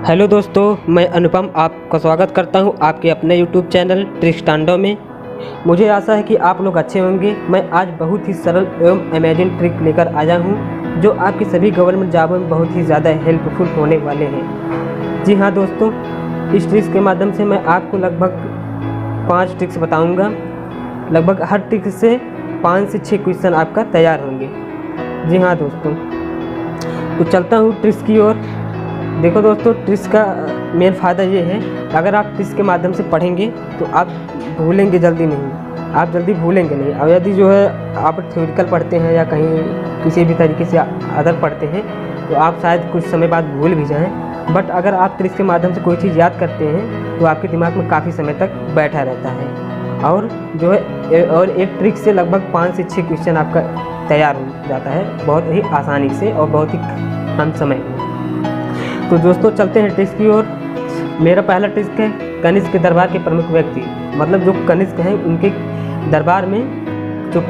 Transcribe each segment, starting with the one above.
Hello दोस्तों, मैं अनुपम आपका स्वागत करता हूं आपके अपने यूट्यूब चैनल ट्रिक्सटांडो में। मुझे आशा है कि आप लोग अच्छे होंगे। मैं आज बहुत ही सरल एवं अमेजिंग ट्रिक लेकर आया हूं जो आपकी सभी गवर्नमेंट जॉबों में बहुत ही ज़्यादा हेल्पफुल होने वाले हैं। जी हाँ दोस्तों, इस ट्रिक्स के माध्यम से मैं आपको लगभग 5 ट्रिक्स बताऊँगा। लगभग हर ट्रिक से 5 से 6 क्वेश्चन आपका तैयार होंगे। जी हाँ दोस्तों, तो चलता हूँ ट्रिक्स की ओर। देखो दोस्तों, ट्रिक्स का मेन फ़ायदा ये है, अगर आप ट्रिक्स के माध्यम से पढ़ेंगे तो आप भूलेंगे जल्दी नहीं, आप जल्दी भूलेंगे नहीं। और यदि जो है आप थ्योरिकल पढ़ते हैं या कहीं किसी भी तरीके से अदर पढ़ते हैं तो आप शायद कुछ समय बाद भूल भी जाएं। बट अगर आप ट्रिक्स के माध्यम से कोई चीज़ याद करते हैं तो आपके दिमाग में काफ़ी समय तक बैठा रहता है और जो है और एक ट्रिक से लगभग 5 से 6 क्वेश्चन आपका तैयार हो जाता है बहुत ही आसानी से और बहुत ही कम समय में। तो दोस्तों चलते हैं ट्रिक्स की ओर। मेरा पहला ट्रिक है कनिष्क के दरबार के प्रमुख व्यक्ति, मतलब जो कनिष्क हैं उनके दरबार में जो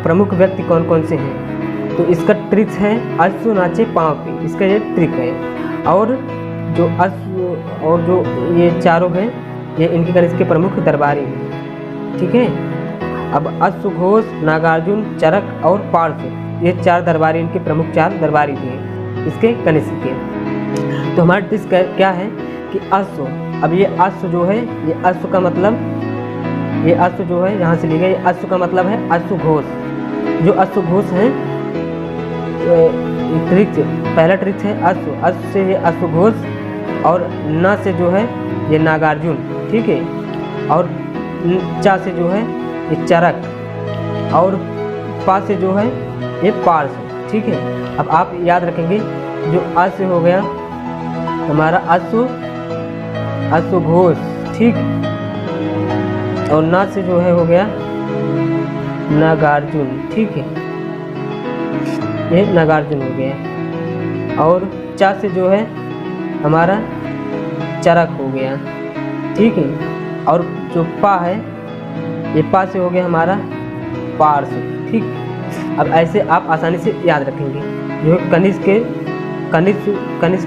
प्रमुख व्यक्ति कौन कौन से हैं। तो इसका ट्रिक्स है अश्व नाचे पाँव पे, इसका ये ट्रिक है। और जो अश्व और जो ये चारों हैं ये इनके कनिष्क के प्रमुख दरबारी हैं, ठीक है। अब अश्व घोष, नागार्जुन, चरक और पार्थ, ये 4 दरबारी इनके प्रमुख 4 दरबारी थे इसके कनिष्क के। तो हमारा ट्रिक क्या है कि अश्व, अब ये अश्व जो है, ये अश्व का मतलब, ये अश्व जो है यहाँ से लिया गया, अश्व का मतलब है अश्व घोष। जो अश्व घोष है ट्रिक, पहला ट्रिक है अश्व से ये अश्व घोष, और न से जो है ये नागार्जुन, ठीक है। और चा से जो है ये चरक, और पा से जो है ये पार्श, ठीक है। अब आप याद रखेंगे जो अ से हो गया हमारा अश्व घोष, ठीक। और ना से जो है हो गया नागार्जुन, ठीक है, ये नागार्जुन हो गया। और चा से जो है हमारा चरक हो गया, ठीक है। और जो पा है ये पा से हो गया हमारा पार्श, ठीक। अब ऐसे आप आसानी से याद रखेंगे। जो कनिष्क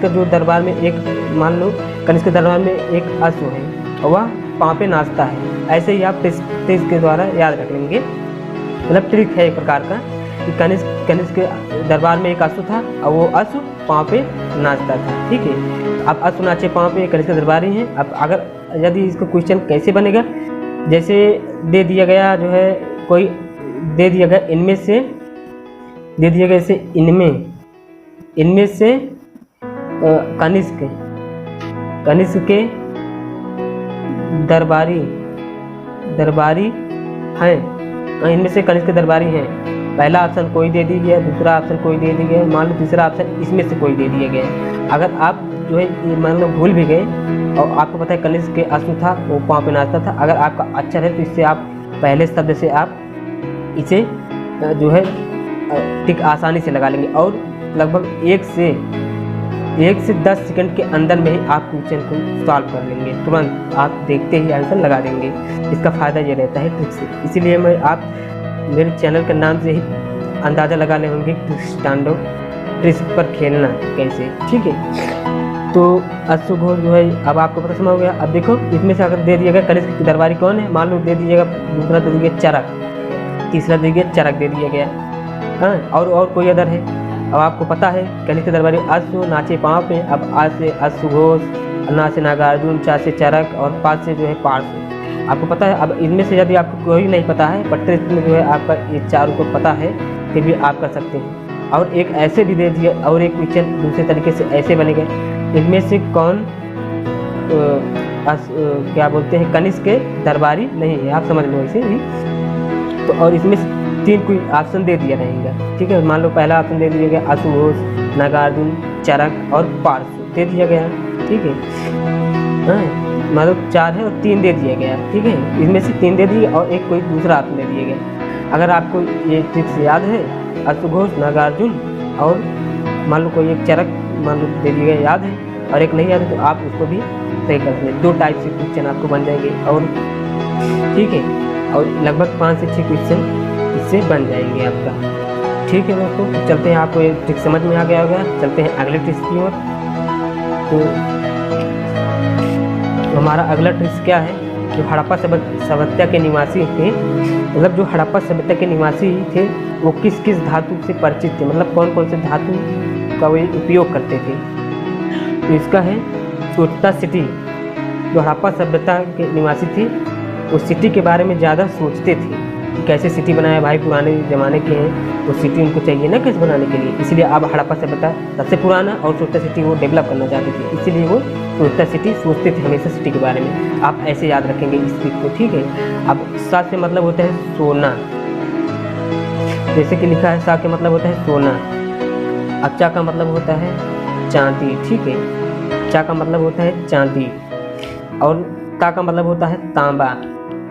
का जो दरबार में एक, मान लो कनिष्क के दरबार में एक अश्व है और वह पाँव पे नाचता है, ऐसे ही आप ट्रिक्स के द्वारा याद रख लेंगे। मतलब ट्रिक है एक प्रकार का कि कनिष्क के दरबार में एक अश्व था और वो अश्व पाँव पे नाचता था, ठीक है। अब अश्व नाचे पाँव पे, कनिष्क दरबारी हैं। अब अगर यदि इसका क्वेश्चन कैसे बनेगा, जैसे दे दिया गया जो है, कोई दे दिया गया इनमें से, दे दिया गया जैसे इनमें से कनिष्क के दरबारी हैं, इनमें से कनिष्क के दरबारी हैं। पहला ऑप्शन कोई दे दिया गया, दूसरा ऑप्शन कोई दे दिया गया, मान लो तीसरा ऑप्शन इसमें से कोई दे दिया गया। अगर आप जो है मान लो भूल भी गए और आपको पता है कनिष्क के अश्व था वो पाँव पे नाचता था, अगर आपका अक्षर है तो इससे आप पहले शब्द से आप इसे जो है टिक आसानी से लगा लेंगे और लगभग 1 से 10 सेकंड के अंदर में ही आप क्वेश्चन को सॉल्व कर लेंगे। तुरंत आप देखते ही आंसर लगा देंगे। इसका फ़ायदा ये रहता है ट्रिक से, इसीलिए मैं आप मेरे चैनल के नाम से ही अंदाज़ा लगा ले होंगे ट्रिक्सटांडो, ट्रिक्स पर खेलना कैसे, ठीक है। तो अश्व घोष जो है अब आपको पता समझ हो गया। अब देखो इसमें से अगर दे दिया गया कनिष्क की दरबारी कौन है, मान लो दे दीजिएगा, दूसरा दे दिया चरक, तीसरा दे दिया चरक दे दिया गया, हाँ। और कोई अदर है। अब आपको पता है कनिष्क के दरबारी अश्व नाचे पाँव पे, अब आ से अश्व घोष, ना से नागार्जुन, चा से चरक और पा से जो है पार्श, आपको पता है। अब इनमें से यदि आपको कोई नहीं पता है बट ट्रिक में जो है आपका ये 4 को पता है, फिर भी आप कर सकते हैं। और एक ऐसे भी दे दिया, और एक क्वेश्चन दूसरे तरीके से ऐसे बनेगा, इनमें से कौन क्या बोलते हैं कनिष्क के दरबारी नहीं है, आप समझ लो इसे ही। तो और इसमें 3 कोई ऑप्शन दे दिया रहेगा, ठीक है। मान लो पहला ऑप्शन दे दिया गया अश्व घोष, नागार्जुन, चरक और पार्श दे दिया गया, ठीक है, हाँ। मतलब 4 है और 3 दे दिया गया, ठीक है। इसमें से 3 दे दिए और एक कोई दूसरा ऑप्शन दे दिया गया। अगर आपको ये ट्रिक्स याद है, अश्व घोष, नागार्जुन और मान लो कोई एक चरक मान लो दे दिया गया याद है और एक नहीं याद है, तो आप उसको भी सही कर सकते हैं। 2 टाइप से क्वेश्चन आपको बन जाएंगे और ठीक है, और लगभग 5 से 6 क्वेश्चन इससे बन जाएंगे आपका, ठीक है दोस्तों। चलते हैं, आपको ये ट्रिक समझ में आ गया होगा। चलते हैं अगले ट्रिक की ओर। तो हमारा अगला ट्रिक्स क्या है, जो हड़प्पा सभ्यता के निवासी थे, मतलब जो हड़प्पा सभ्यता के निवासी थे वो किस किस धातु से परिचित थे, मतलब कौन कौन से धातु का वे उपयोग करते थे। तो इसका है सोचता सिटी। जो हड़प्पा सभ्यता के निवासी थे वो सिटी के बारे में ज़्यादा सोचते थे कि कैसे सिटी बनाया, भाई पुराने ज़माने के हैं, वो सिटी उनको चाहिए ना कैसे बनाने के लिए, इसलिए अब हड़प्पा सभ्यता सबसे पुराना और सोचता सिटी वो डेवलप करना चाहते थे, इसीलिए वो सोचता सिटी सोचते थे हमेशा सिटी के बारे में। आप ऐसे याद रखेंगे इस चीज़ को, ठीक है। अब सा से मतलब होता है सोना, जैसे कि लिखा है सा के मतलब होता है सोना। अब चा का मतलब होता है चांदी, ठीक है, चा का मतलब होता है चांदी। और ता का मतलब होता है तांबा,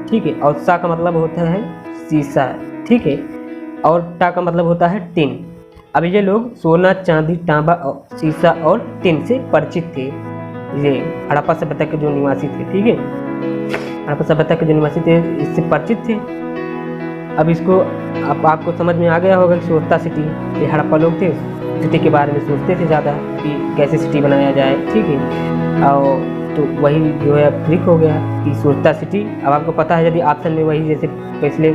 ठीक है। और सा का मतलब होता है शीशा, ठीक है। और टा का मतलब होता है टिन। अब ये लोग सोना, चांदी, तांबा, शीशा और टिन से परिचित थे, ये हड़प्पा सभ्यता के जो निवासी थे, ठीक है। हड़प्पा सभ्यता के जो निवासी थे इससे परिचित थे। अब इसको अब आपको समझ में आ गया होगा कि सोचता सिटी, ये हड़प्पा लोग थे, सिटी के बारे में सोचते थे ज़्यादा कि कैसे सिटी बनाया जाए, ठीक है। और तो वही जो है ट्रिक हो गया कि सोचता सिटी। अब आपको पता है, यदि ऑप्शन में वही जैसे पिछले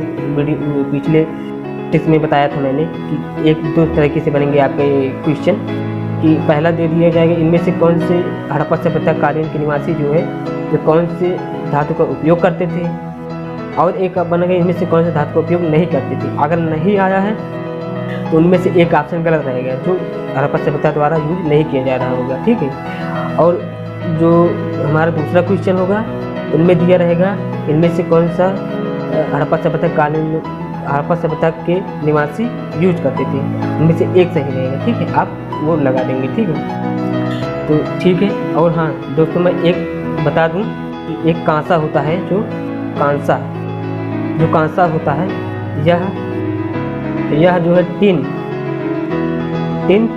टिप्स में बताया था मैंने कि एक दो तरीके से बनेंगे आपके क्वेश्चन, कि पहला दे दिया जाएगा इनमें से कौन से हड़प्पा सभ्यता कालीन के निवासी जो है वो कौन से धातु का उपयोग करते थे, और एक बनेगा इनमें से कौन से धातु का उपयोग नहीं करते थे। अगर नहीं आया है तो उनमें से एक ऑप्शन गलत रहेगा, जो हड़प्पा सभ्यता द्वारा यूज नहीं किया जा रहा होगा, ठीक है। और जो हमारा दूसरा क्वेश्चन होगा उनमें दिया रहेगा इनमें से कौन सा हड़प्पा सभ्यता कालीन हड़प्पा सभ्यता के निवासी यूज करते थे, उनमें से एक सही रहेगा, ठीक है। आप वो लगा देंगे, ठीक है। तो ठीक है। और हाँ दोस्तों, मैं एक बता दूं कि एक कांसा होता है, जो कांसा होता है, यह जो है टिन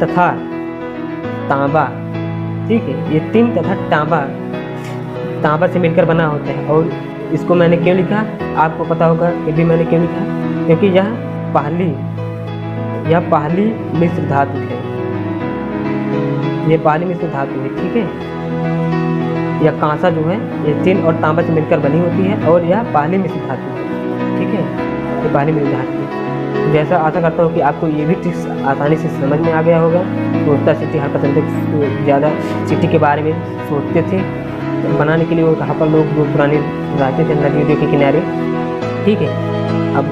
तथा तांबा, ठीक है, ये टिन तथा तांबा से मिलकर बना होता है। और इसको मैंने क्यों लिखा आपको पता होगा, ये भी मैंने क्यों लिखा, क्योंकि यह पहली मिश्र धातु है, ये पहली मिश्र धातु है, ठीक है। यह कांसा जो है ये टिन और तांबा से मिलकर बनी होती है और यह पहली मिश्र धातु है, ठीक है, ये पहली मिश्र धातु है। जैसा आशा करता हूँ कि आपको ये भी ट्रिक्स आसानी से समझ में आ गया होगा। सोचता सिटी हड़प्पा सभ्यता ज़्यादा सिटी के बारे में सोचते थे, बनाने के लिए वो हड़प्पा लोग वो पुराने रहते थे नदियों के किनारे, ठीक है। अब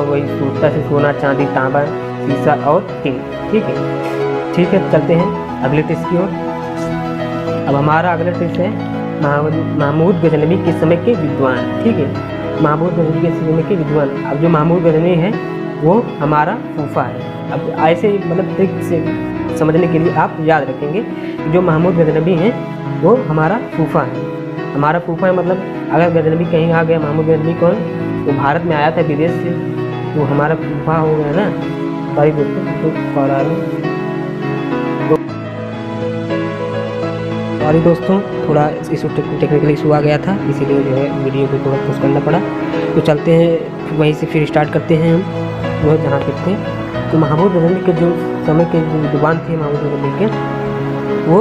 वही सोचता से सोना, चांदी, तांबा, शीशा और टिन, ठीक है। चलते हैं अगले टिप्स की ओर। अब हमारा अगला टिप्स है महमूद गजनवी के समय के विद्वान, ठीक है। महमूद गजनवी के समय के विद्वान। अब जो महमूद गजनवी है वो हमारा फूफा है। अब ऐसे मतलब ट्रिक से समझने के लिए आप याद रखेंगे कि जो महमूद गजनवी हैं वो हमारा फूफा है। हमारा फूफा है मतलब अगर गजनवी कहीं आ गया, महमूद गजनवी कौन, तो भारत में आया था विदेश से, तो हमारा फूफा हो गया ना। सॉरी दोस्तों, थोड़ा इशू टेक्निकल इशू आ गया था, इसीलिए जो है वीडियो को थोड़ा पोस्ट करना पड़ा। तो चलते हैं वहीं से फिर स्टार्ट करते हैं हम जो जहाँ पे थे। तो महमूद गजनवी के जो समय के जो विद्वान थे महमूद गजनवी के, वो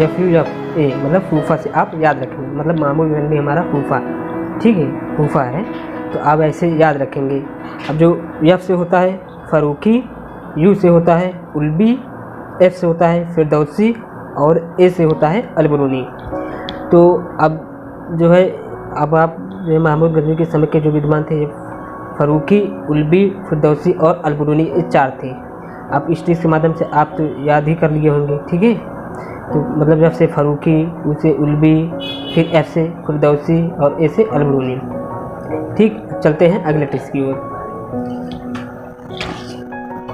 FUFA मतलब फूफा से आप याद रखेंगे, मतलब महमूद गजनवी हमारा फूफा, ठीक है, फूफा है। तो आप ऐसे याद रखेंगे। अब जो F से होता है फ़ारूकी, U से होता है उल्बी, F से होता है फिरदौसी और A से होता है अलबरूनी। तो अब जो है अब आप जो महमूद गजनवी के समय के जो विद्वान थे फ़ारूकी, उल्बी, फिरदौसी और अलबरूनी, ये चार थे। आप इस ट्रिक के माध्यम से आप तो याद ही कर लिए होंगे, ठीक है। तो मतलब F से फ़ारूकी, U से उल्बी, फिर F से फिरदौसी और A से अलबरूनी, ठीक। चलते हैं अगले ट्रिक्स की ओर।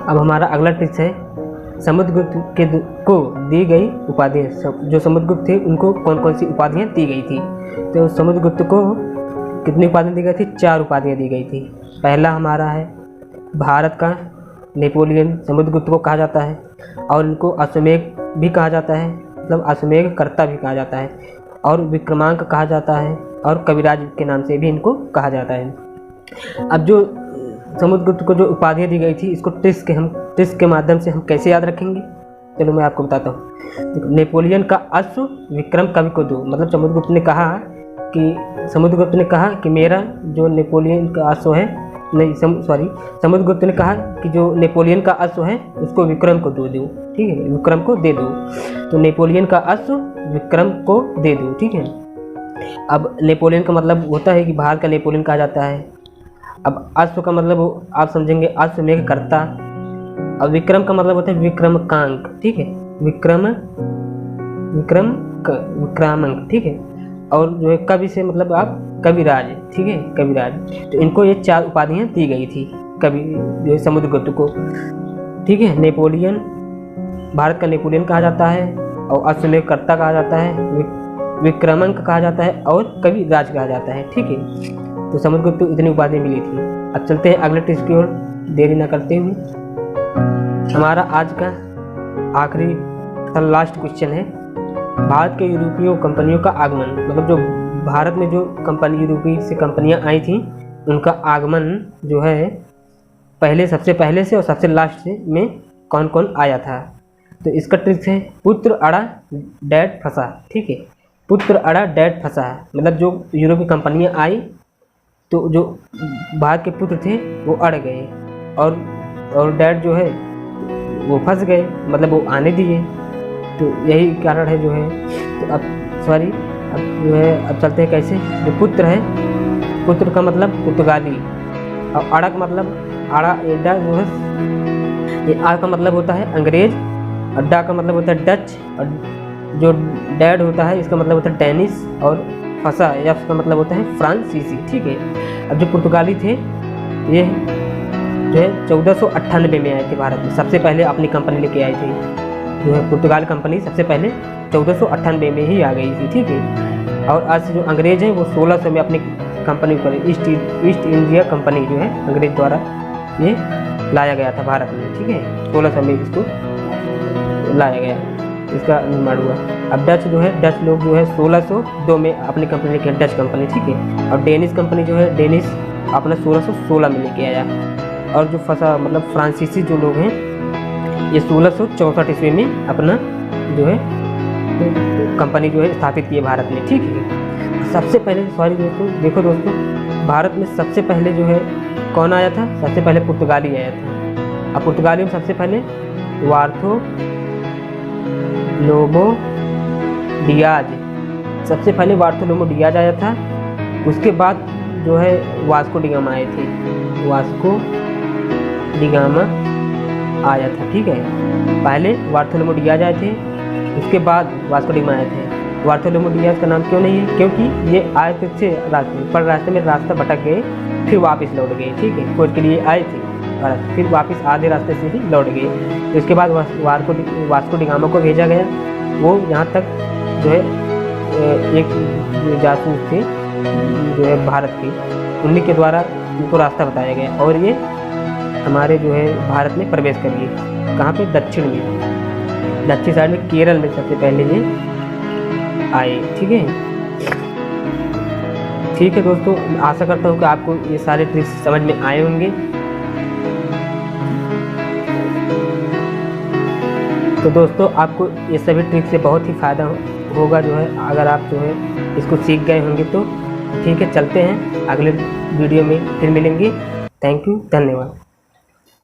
अब हमारा अगला ट्रिक्स है समुद्रगुप्त को दी गई उपाधियाँ। जो समुद्रगुप्त थे उनको कौन कौन सी उपाधियाँ दी गई थी। तो समुद्रगुप्त को कितनी उपाधियाँ दी गई थी, 4 उपाधियाँ दी गई थी। पहला हमारा है भारत का नेपोलियन, समुद्रगुप्त को कहा जाता है, और इनको अश्वमेघ भी कहा जाता है, मतलब अश्वमेघ कर्ता भी कहा जाता है, और विक्रमांक कहा जाता है, और कविराज के नाम से भी इनको कहा जाता है। अब जो समुद्रगुप्त को जो उपाधियाँ दी गई थी, इसको ट्रिक्स के माध्यम से हम कैसे याद रखेंगे, चलो मैं आपको बताता हूँ। नेपोलियन का अश्व विक्रम कवि को दो, मतलब समुद्रगुप्त ने कहा कि मेरा जो नेपोलियन का अश्व है, नहीं समुद्रगुप्त ने कहा कि जो नेपोलियन का अश्व है उसको विक्रम को दे दो, ठीक है, विक्रम को दे दो। तो नेपोलियन का अश्व विक्रम को दे दो, ठीक है। अब नेपोलियन का मतलब होता है कि भारत का नेपोलियन कहा जाता है। अब अश्व का मतलब आप समझेंगे अश्वमेघ कर्ता। अब विक्रम का मतलब होता है विक्रमांक, ठीक है, विक्रमांक, ठीक है। और जो है कवि से मतलब आप कविराज, ठीक है, कविराज। तो इनको ये 4 उपाधियां दी गई थी कवि जो है समुद्रगुप्त को, ठीक है। नेपोलियन, भारत का नेपोलियन कहा जाता है, और अश्वमेघ कर्ता कहा जाता है, विक्रमांक कहा जाता है, और कविराज कहा जाता है, ठीक है। तो समुद्रगुप्त को इतनी उपाधियां मिली थी। अब चलते हैं अगले टेस्ट की ओर, देरी न करते हुए। हमारा आज का आखिरी लास्ट क्वेश्चन है, भारत के यूरोपीय कंपनियों का आगमन, मतलब जो भारत में जो यूरोपीय से कंपनियां आई थी उनका आगमन जो है सबसे पहले से और सबसे लास्ट से में कौन कौन आया था। तो इसका ट्रिक है पुत्र अड़ा डैड फंसा, ठीक है, पुत्र अड़ा डैड फंसा, मतलब जो यूरोपीय कंपनियां आई तो जो भारत के पुत्र थे वो अड़ गए, और डैड जो है वो फंस गए, मतलब वो आने दिए। तो यही कारण है जो है। तो अब जो है अब चलते हैं कैसे। जो पुत्र है, पुत्र का मतलब पुर्तगाली, और अड़ा का मतलब एडा जो है, ये आ का मतलब होता है अंग्रेज, और डा का मतलब होता है डच, और जो डैड होता है इसका मतलब होता है डेनिश, और फंसा या उसका मतलब होता है फ्रांसीसी, ठीक है। अब जो पुर्तगाली थे ये जो है 1498 में आए थे भारत में, सबसे पहले अपनी कंपनी लेके आए थे। जो है पुर्तगाल कंपनी सबसे पहले 1498 में ही आ गई थी, ठीक है। और आज से जो अंग्रेज हैं वो 1600 में अपनी कंपनी को ईस्ट इंडिया कंपनी जो है अंग्रेज द्वारा ये लाया गया था भारत में, ठीक है। 1600 में इसको लाया गया, इसका निर्माण हुआ। अब डच जो है, डच लोग जो है 1602 में अपनी कंपनी लेके, डच कंपनी, ठीक है। और डेनिश कंपनी जो है, डेनिश अपना 1616 में लेके आया। और जो फंसा मतलब फ्रांसीसी जो लोग हैं ये 1664 ईस्वी में अपना जो है कंपनी जो है स्थापित की है भारत में, ठीक है। सबसे पहले देखो दोस्तों, भारत में सबसे पहले जो है कौन आया था, सबसे पहले पुर्तगाली आया था। अब पुर्तगाली में सबसे पहले वार्थो लोबो डियाज, सबसे पहले वार्थो लोबो डियाज आया था। उसके बाद जो है वास्को डी गामा आए थे, वास्को डी गामा आया था, ठीक है। पहले बार्थोलोमेव डियाज आए थे, उसके बाद वास्को डी गामा आए थे। बार्थोलोमेव डियाज का नाम क्यों नहीं है, क्योंकि ये आए थे रास्ते पर, रास्ते में रास्ता भटक गए, फिर वापस लौट गए, ठीक है। खोज के लिए आए थे भारत, फिर वापस आधे रास्ते से ही लौट गए। तो इसके बाद वास्को डी गामा को भेजा गया, वो यहाँ तक जो है एक जासूस थे जो है भारत के, उन्हीं के द्वारा उनको रास्ता बताया गया, और ये हमारे जो है भारत में प्रवेश करिए। कहाँ पे, दक्षिण साइड में, केरल में सबसे पहले ये आए, ठीक है। ठीक है दोस्तों, आशा करता हूँ कि आपको ये सारे ट्रिक्स समझ में आए होंगे। तो दोस्तों आपको ये सभी ट्रिक्स से बहुत ही फ़ायदा होगा जो है, अगर आप जो है इसको सीख गए होंगे तो। ठीक है, चलते हैं अगले वीडियो में फिर मिलेंगे। थैंक यू, धन्यवाद।